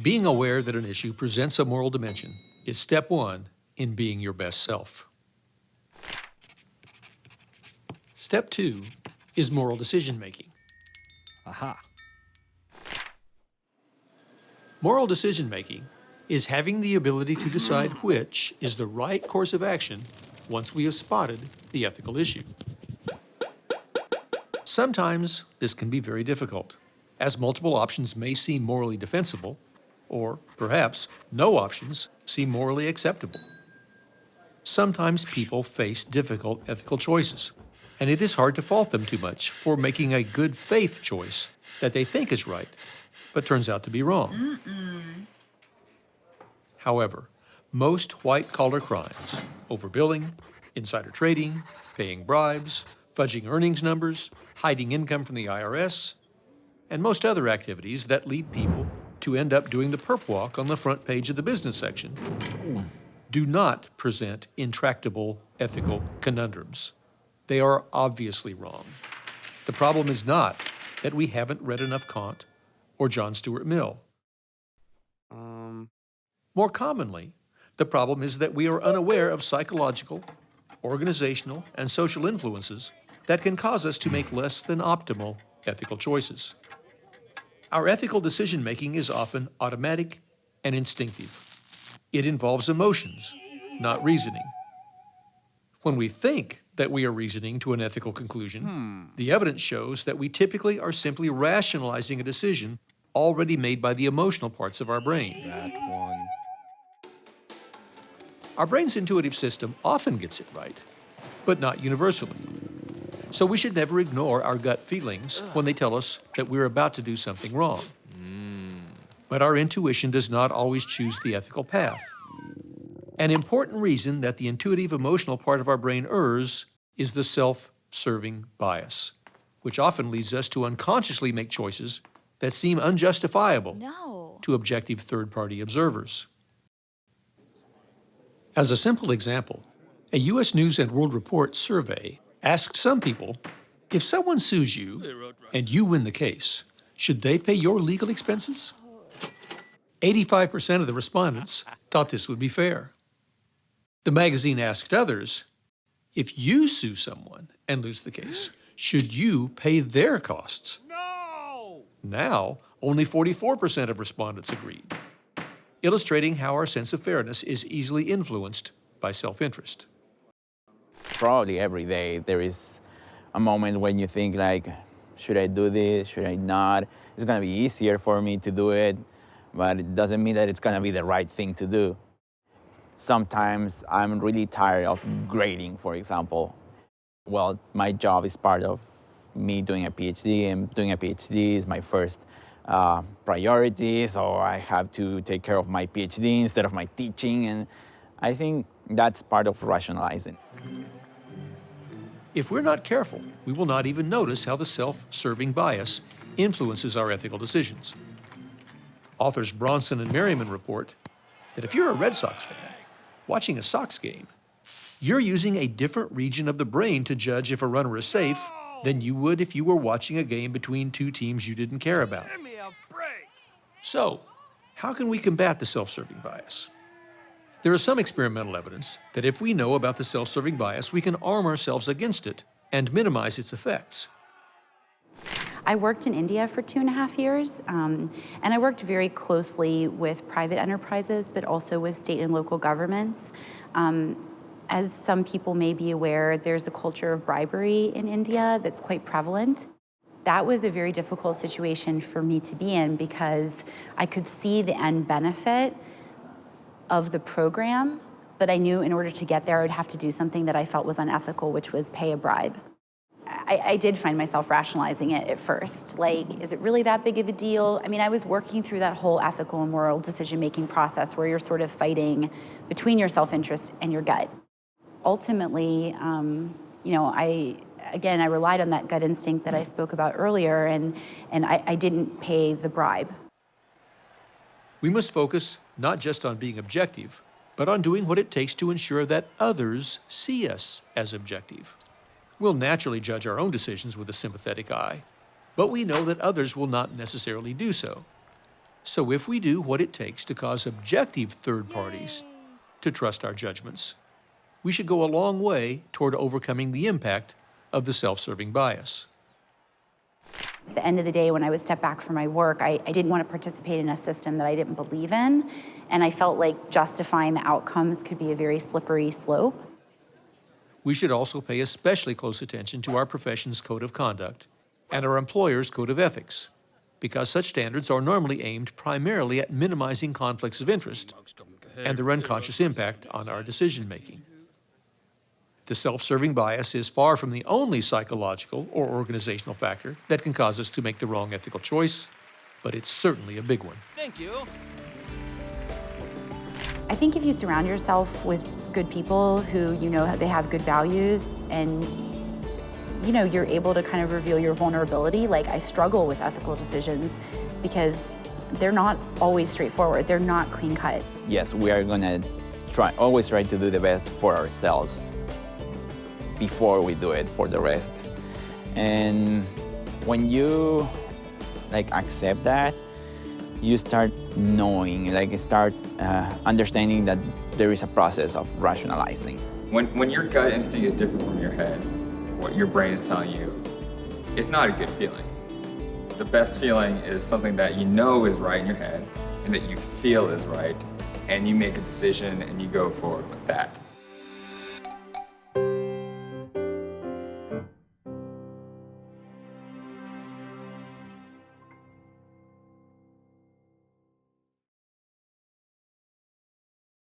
Being aware that an issue presents a moral dimension is step one in being your best self. Step two is moral decision-making. Aha. Moral decision-making is having the ability to decide which is the right course of action once we have spotted the ethical issue. Sometimes this can be very difficult, as multiple options may seem morally defensible, or perhaps no options seem morally acceptable. Sometimes people face difficult ethical choices, and it is hard to fault them too much for making a good faith choice that they think is right, but turns out to be wrong. However, most white-collar crimes, overbilling, insider trading, paying bribes, fudging earnings numbers, hiding income from the IRS, and most other activities that lead people to end up doing the perp walk on the front page of the business section, do not present intractable ethical conundrums. They are obviously wrong. The problem is not that we haven't read enough Kant or John Stuart Mill. More commonly, the problem is that we are unaware of psychological, organizational, and social influences that can cause us to make less than optimal ethical choices. Our ethical decision-making is often automatic and instinctive. It involves emotions, not reasoning. When we think that we are reasoning to an ethical conclusion, the evidence shows that we typically are simply rationalizing a decision already made by the emotional parts of our brain. That one. Our brain's intuitive system often gets it right, but not universally. So we should never ignore our gut feelings when they tell us that we're about to do something wrong. But our intuition does not always choose the ethical path. An important reason that the intuitive emotional part of our brain errs is the self-serving bias, which often leads us to unconsciously make choices that seem unjustifiable to objective third-party observers. As a simple example, a U.S. News and World Report survey asked some people, if someone sues you and you win the case, should they pay your legal expenses? 85% of the respondents thought this would be fair. The magazine asked others, if you sue someone and lose the case, should you pay their costs? No! Now, only 44% of respondents agreed, illustrating how our sense of fairness is easily influenced by self-interest. Probably every day there is a moment when you think like, should I do this, should I not? It's gonna be easier for me to do it, but it doesn't mean that it's gonna be the right thing to do. Sometimes I'm really tired of grading, for example. Well, my job is part of me doing a PhD, and doing a PhD is my first priority, so I have to take care of my PhD instead of my teaching, and I think that's part of rationalizing. If we're not careful, we will not even notice how the self-serving bias influences our ethical decisions. Authors Bronson and Merriman report that if you're a Red Sox fan watching a Sox game, you're using a different region of the brain to judge if a runner is safe than you would if you were watching a game between two teams you didn't care about. Give me a break! So, how can we combat the self-serving bias? There is some experimental evidence that if we know about the self-serving bias, we can arm ourselves against it and minimize its effects. I worked in India for 2.5 years, and I worked very closely with private enterprises, but also with state and local governments. As some people may be aware, there's a culture of bribery in India that's quite prevalent. That was a very difficult situation for me to be in because I could see the end benefit of the program, but I knew in order to get there, I would have to do something that I felt was unethical, which was pay a bribe. I did find myself rationalizing it at first. Like, is it really that big of a deal? I mean, I was working through that whole ethical and moral decision-making process where you're sort of fighting between your self-interest and your gut. Ultimately, I relied on that gut instinct that I spoke about earlier, and I didn't pay the bribe. We must focus not just on being objective, but on doing what it takes to ensure that others see us as objective. We'll naturally judge our own decisions with a sympathetic eye, but we know that others will not necessarily do so. So if we do what it takes to cause objective third parties to trust our judgments, we should go a long way toward overcoming the impact of the self-serving bias. At the end of the day, when I would step back from my work, I didn't want to participate in a system that I didn't believe in, and I felt like justifying the outcomes could be a very slippery slope. We should also pay especially close attention to our profession's code of conduct and our employer's code of ethics, because such standards are normally aimed primarily at minimizing conflicts of interest and their unconscious impact on our decision-making. The self-serving bias is far from the only psychological or organizational factor that can cause us to make the wrong ethical choice, but it's certainly a big one. Thank you. I think if you surround yourself with good people who you know they have good values and you're able to kind of reveal your vulnerability. Like, I struggle with ethical decisions because they're not always straightforward. They're not clean cut. Yes, we are gonna always try to do the best for ourselves before we do it for the rest. And when you accept that, you start knowing, start understanding that there is a process of rationalizing. When your gut instinct is different from your head, what your brain is telling you, it's not a good feeling. The best feeling is something that you know is right in your head and that you feel is right, and you make a decision and you go forward with that.